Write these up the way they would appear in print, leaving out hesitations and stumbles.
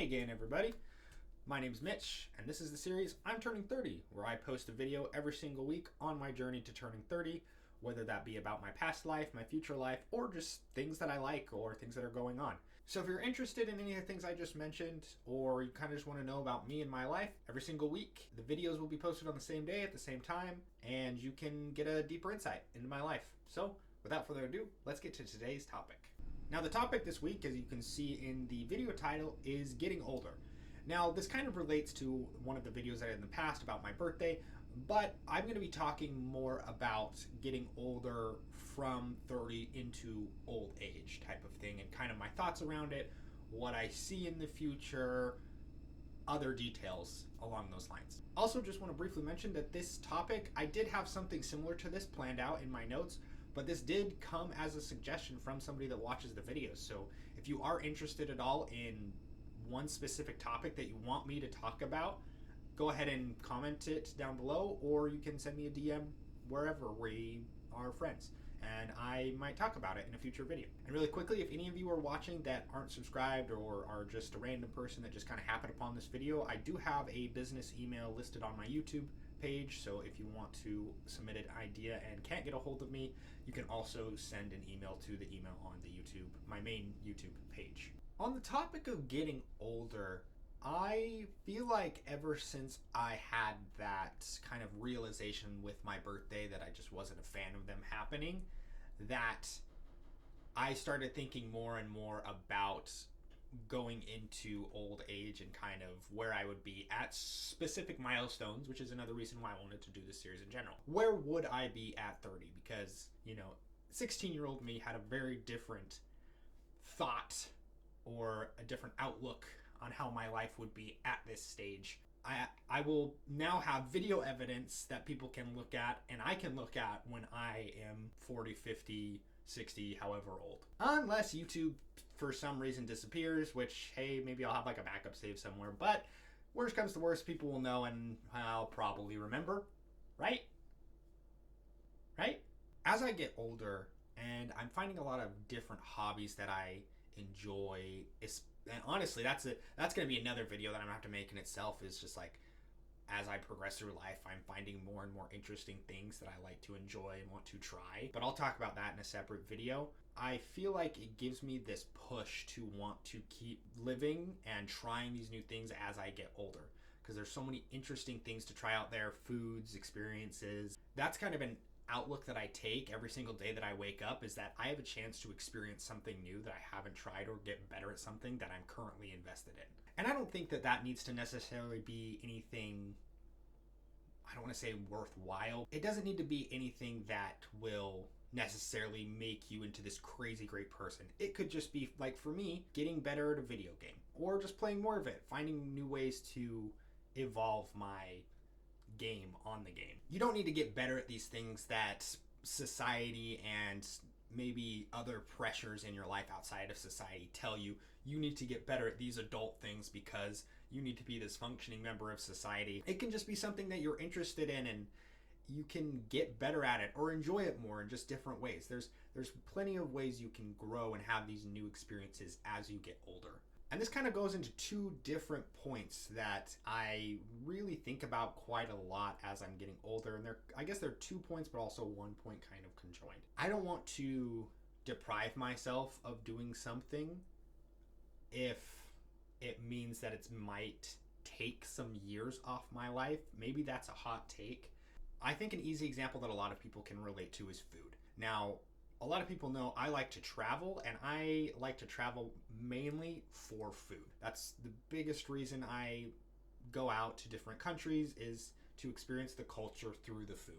Hey again, everybody. My name's Mitch, and this is the series I'm Turning 30, where I post a video every single week on my journey to turning 30, whether that be about my past life, my future life, or just things that I like or things that are going on. So if you're interested in any of the things I just mentioned, or you kind of just want to know about me and my life, every single week, the videos will be posted on the same day at the same time, and you can get a deeper insight into my life. So without further ado, let's get to today's topic. Now, the topic this week, as you can see in the video title, is getting older. Now, this kind of relates to one of the videos I did in the past about my birthday, but I'm going to be talking more about getting older from 30 into old age type of thing, and kind of my thoughts around it, what I see in the future, other details along those lines. Also, just want to briefly mention that this topic, I did have something similar to this planned out in my notes, but this did come as a suggestion from somebody that watches the videos. So if you are interested at all in one specific topic that you want me to talk about, go ahead and comment it down below, or you can send me a DM wherever we are friends, and I might talk about it in a future video. And really quickly, if any of you are watching that aren't subscribed or are just a random person that just kind of happened upon this video, I do have a business email listed on my YouTube page, so if you want to submit an idea and can't get a hold of me, you can also send an email to the email on the YouTube, my main YouTube page. On the topic of getting older, I feel like ever since I had that kind of realization with my birthday that I just wasn't a fan of them happening, that I started thinking more and more about going into old age and kind of where I would be at specific milestones, which is another reason why I wanted to do this series in general. Where would I be at 30? Because, 16-year-old me had a very different thought or a different outlook on how my life would be at this stage. I will now have video evidence that people can look at, and I can look at when I am 40, 50, 60, however old. Unless YouTube for some reason disappears, which, hey, maybe I'll have like a backup save somewhere, but worst comes to worst, people will know and I'll probably remember, right? Right? As I get older, and I'm finding a lot of different hobbies that I enjoy, and honestly, that's going to be another video that I'm going to have to make in itself, is just like, as I progress through life, I'm finding more and more interesting things that I like to enjoy and want to try. But I'll talk about that in a separate video. I feel like it gives me this push to want to keep living and trying these new things as I get older, because there's so many interesting things to try out there, foods, experiences. That's kind of an outlook that I take every single day that I wake up, is that I have a chance to experience something new that I haven't tried, or get better at something that I'm currently invested in. And I don't think that that needs to necessarily be anything, I don't want to say worthwhile. It doesn't need to be anything that will necessarily make you into this crazy great person. It could just be, like for me, getting better at a video game, or just playing more of it, finding new ways to evolve my game on the game. You don't need to get better at these things that society and maybe other pressures in your life outside of society tell you need to get better at these adult things because you need to be this functioning member of society. It can just be something that you're interested in, and you can get better at it or enjoy it more in just different ways. There's plenty of ways you can grow and have these new experiences as you get older. And this kind of goes into two different points that I really think about quite a lot as I'm getting older. And I guess they're 2 points, but also 1 point kind of conjoined. I don't want to deprive myself of doing something if it means that it might take some years off my life. Maybe that's a hot take. I think an easy example that a lot of people can relate to is food. Now, a lot of people know I like to travel, and I like to travel mainly for food. That's the biggest reason I go out to different countries, is to experience the culture through the food.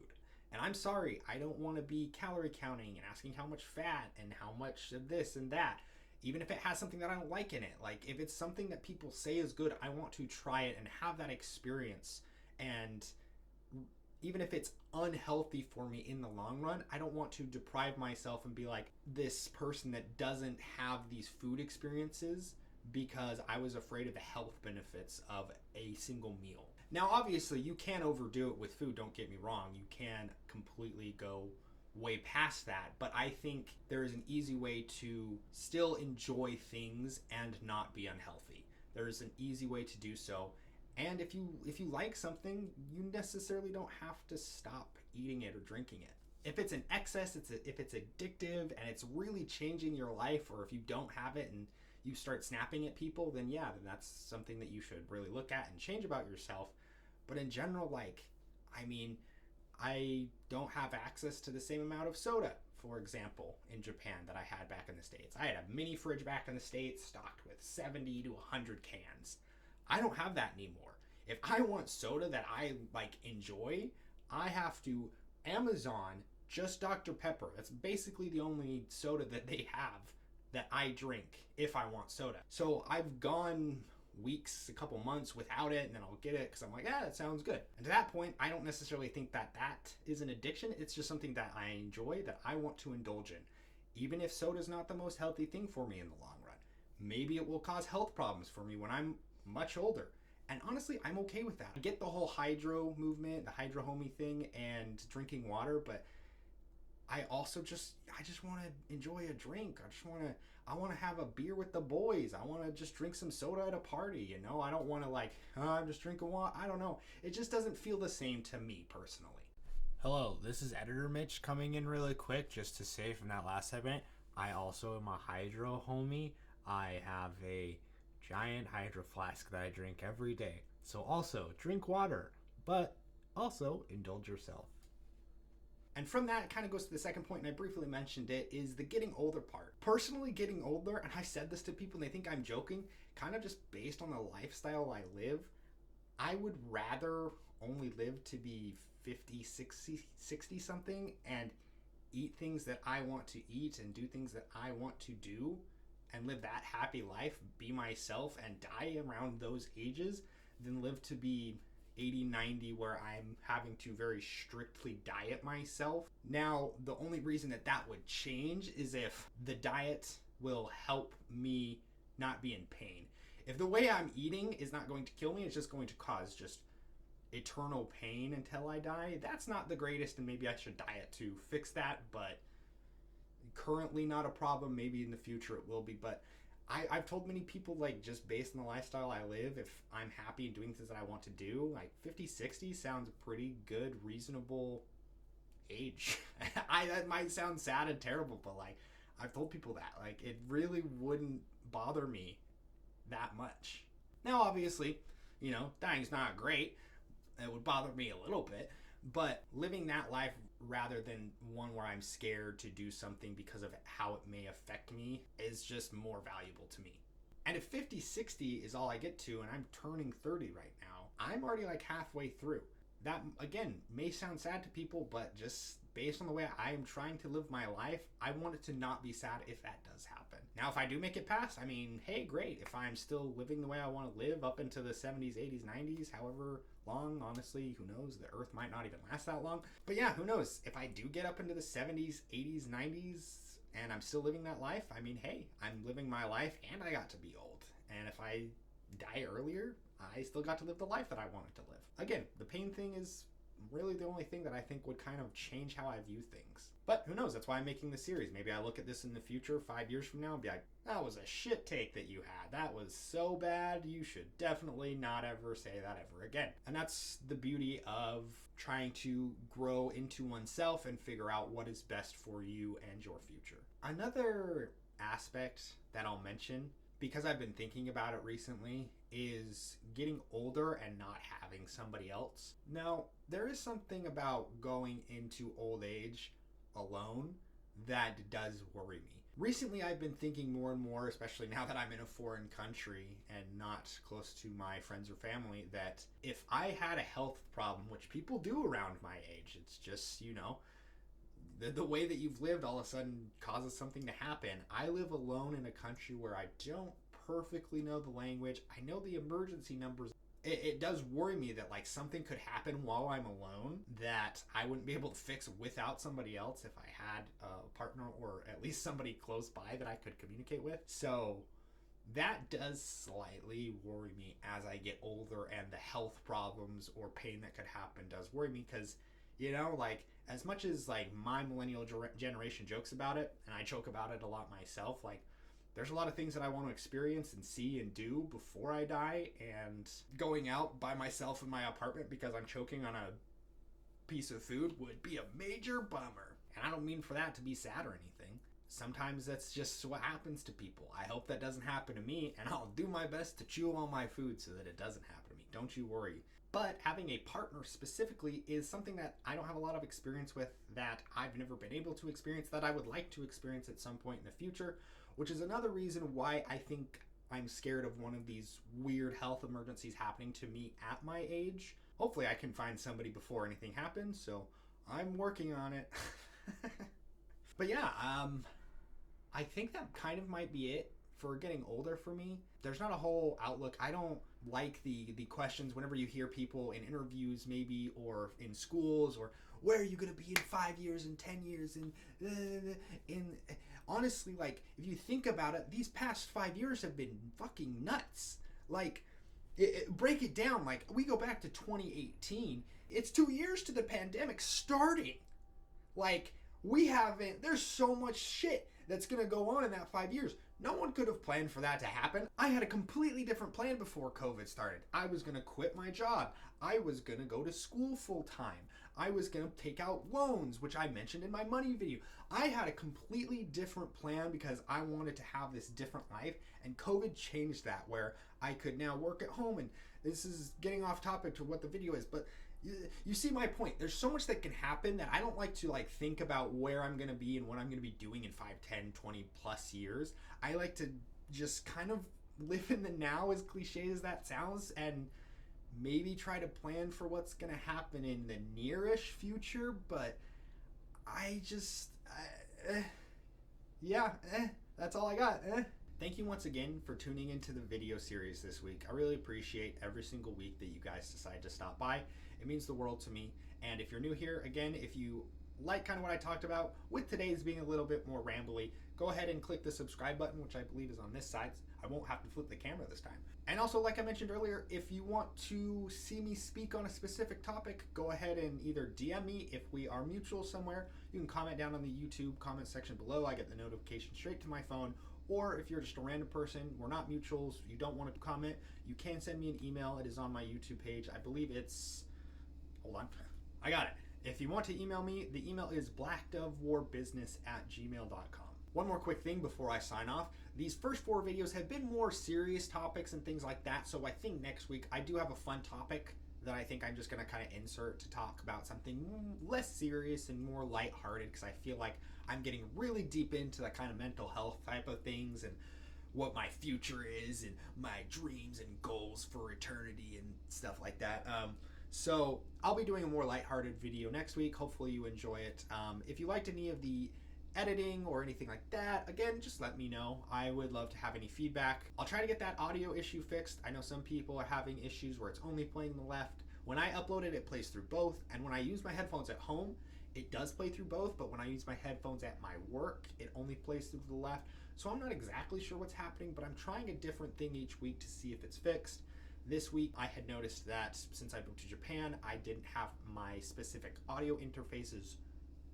And I'm sorry, I don't want to be calorie counting and asking how much fat and how much of this and that, even if it has something that I don't like in it. Like, if it's something that people say is good, I want to try it and have that experience. And even if it's unhealthy for me in the long run, I don't want to deprive myself and be like this person that doesn't have these food experiences because I was afraid of the health benefits of a single meal. Now, obviously, you can overdo it with food, don't get me wrong. You can completely go way past that, but I think there is an easy way to still enjoy things and not be unhealthy. There's an easy way to do so. And if you like something, you necessarily don't have to stop eating it or drinking it. If it's an excess, if it's addictive and it's really changing your life, or if you don't have it and you start snapping at people, then yeah, then that's something that you should really look at and change about yourself. But in general, like, I mean, I don't have access to the same amount of soda, for example, in Japan that I had back in the States. I had a mini fridge back in the States stocked with 70 to 100 cans. I don't have that anymore. If I want soda that I like enjoy, I have to Amazon just Dr. Pepper. That's basically the only soda that they have that I drink if I want soda. So I've gone weeks, a couple months without it, and then I'll get it because I'm like, that sounds good. And to that point, I don't necessarily think that is an addiction. It's just something that I enjoy, that I want to indulge in. Even if soda's not the most healthy thing for me in the long run. Maybe it will cause health problems for me when I'm much older. And honestly, I'm okay with that. I get the whole hydro movement, the hydro homie thing, and drinking water, but I just want to enjoy a drink. I want to have a beer with the boys. I want to just drink some soda at a party, you know? I don't want to like, I'm just drinking water. I don't know. It just doesn't feel the same to me personally. Hello, this is Editor Mitch coming in really quick just to say from that last segment, I also am a hydro homie. I have a giant hydro flask that I drink every day. So also, drink water, but also indulge yourself. And from that, it kind of goes to the second point, and I briefly mentioned it, is the getting older part. Personally, getting older, and I said this to people and they think I'm joking, kind of just based on the lifestyle I live, I would rather only live to be 50, 60 something and eat things that I want to eat and do things that I want to do and live that happy life, be myself, and die around those ages than live to be 80, 90 where I'm having to very strictly diet myself. Now, the only reason that would change is if the diet will help me not be in pain. If the way I'm eating is not going to kill me, it's just going to cause just eternal pain until I die, that's not the greatest, and maybe I should diet to fix that, but currently not a problem. Maybe in the future it will be, but I've told many people, like, just based on the lifestyle I live, if I'm happy and doing things that I want to do, like 50, 60 sounds a pretty good, reasonable age. That might sound sad and terrible, but like, I've told people that, like, it really wouldn't bother me that much. Now, obviously, you know, dying's not great. It would bother me a little bit, but living that life rather than one where I'm scared to do something because of how it may affect me is just more valuable to me. And if 50, 60 is all I get to, and I'm turning 30 right now, I'm already like halfway through. That, again, may sound sad to people, but just based on the way I am trying to live my life, I want it to not be sad if that does happen. Now, if I do make it past, I mean, hey, great. If I'm still living the way I want to live up into the 70s, 80s, 90s, however long, honestly, who knows? The earth might not even last that long. But yeah, who knows? If I do get up into the 70s, 80s, 90s, and I'm still living that life, I mean, hey, I'm living my life and I got to be old. And if I die earlier, I still got to live the life that I wanted to live. Again, the pain thing is really the only thing that I think would kind of change how I view things. But who knows? That's why I'm making this series. Maybe I look at this in the future, 5 years from now, and be like, that was a shit take that you had. That was so bad. You should definitely not ever say that ever again. And that's the beauty of trying to grow into oneself and figure out what is best for you and your future. Another aspect that I'll mention, because I've been thinking about it recently, is getting older and not having somebody else. Now, there is something about going into old age alone that does worry me. Recently, I've been thinking more and more, especially now that I'm in a foreign country and not close to my friends or family, that if I had a health problem, which people do around my age, it's just, you know, the way that you've lived all of a sudden causes something to happen. I live alone in a country where I don't perfectly know the language. I know the emergency numbers. It does worry me that like something could happen while I'm alone that I wouldn't be able to fix without somebody else if I had a partner or at least somebody close by that I could communicate with. So that does slightly worry me as I get older, and the health problems or pain that could happen does worry me because, you know, like, as much as like my millennial generation jokes about it, and I joke about it a lot myself, like, there's a lot of things that I want to experience and see and do before I die, and going out by myself in my apartment because I'm choking on a piece of food would be a major bummer. And I don't mean for that to be sad or anything. Sometimes that's just what happens to people. I hope that doesn't happen to me, and I'll do my best to chew on my food so that it doesn't happen to me. Don't you worry. But having a partner specifically is something that I don't have a lot of experience with, that I've never been able to experience, that I would like to experience at some point in the future, which is another reason why I think I'm scared of one of these weird health emergencies happening to me at my age. Hopefully I can find somebody before anything happens, so I'm working on it. But yeah, I think that kind of might be it for getting older for me. There's not a whole outlook. I don't like the questions whenever you hear people in interviews maybe, or in schools, or where are you going to be in 5 years and 10 years, and honestly, like, if you think about it, these past 5 years have been fucking nuts. Like, break it down. Like, we go back to 2018. It's 2 years to the pandemic starting. Like, there's so much shit that's going to go on in that 5 years. No one could have planned for that to happen. I had a completely different plan before COVID started. I was going to quit my job. I was going to go to school full time. I was going to take out loans, which I mentioned in my money video. I had a completely different plan because I wanted to have this different life, and COVID changed that, where I could now work at home. And this is getting off topic to what the video is, but you see my point. There's so much that can happen that I don't like to think about where I'm going to be and what I'm going to be doing in 5, 10, 20 plus years. I like to just kind of live in the now, as cliche as that sounds, and maybe try to plan for what's going to happen in the nearish future. But that's all I got. Thank you once again for tuning into the video series this week. I really appreciate every single week that you guys decide to stop by. It means the world to me. And if you're new here, again, if you like kind of what I talked about, with today's being a little bit more rambly, go ahead and click the subscribe button, which I believe is on this side. I won't have to flip the camera this time. And also, like I mentioned earlier, if you want to see me speak on a specific topic, go ahead and either DM me if we are mutual somewhere. You can comment down on the YouTube comment section below. I get the notification straight to my phone. Or if you're just a random person, we're not mutuals, you don't want to comment, you can send me an email. It is on my YouTube page. I believe it's... Hold on. I got it. If you want to email me, the email is blackdovewarbusiness@gmail.com. One more quick thing before I sign off. These first 4 videos have been more serious topics and things like that, so I think next week I do have a fun topic that I think I'm just going to kind of insert to talk about something less serious and more lighthearted, because I feel like I'm getting really deep into that kind of mental health type of things and what my future is and my dreams and goals for eternity and stuff like that. So I'll be doing a more lighthearted video next week. Hopefully you enjoy it. If you liked any of the editing or anything like that, again, just let me know. I would love to have any feedback. I'll try to get that audio issue fixed. I know some people are having issues where it's only playing the left. When I upload it, it plays through both. And when I use my headphones at home, it does play through both. But when I use my headphones at my work, it only plays through the left. So I'm not exactly sure what's happening, but I'm trying a different thing each week to see if it's fixed. This week, I had noticed that since I moved to Japan, I didn't have my specific audio interfaces,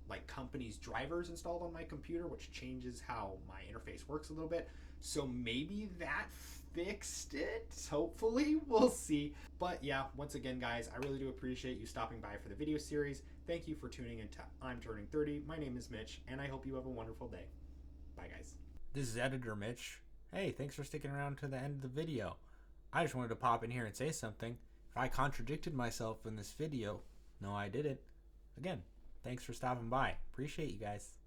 like company's drivers, installed on my computer, which changes how my interface works a little bit. So maybe that fixed it. Hopefully, we'll see. But yeah, once again, guys, I really do appreciate you stopping by for the video series. Thank you for tuning in to I'm Turning 30. My name is Mitch, and I hope you have a wonderful day. Bye, guys. This is Editor Mitch. Hey, thanks for sticking around to the end of the video. I just wanted to pop in here and say something. If I contradicted myself in this video, no, I didn't. Again, thanks for stopping by. Appreciate you guys.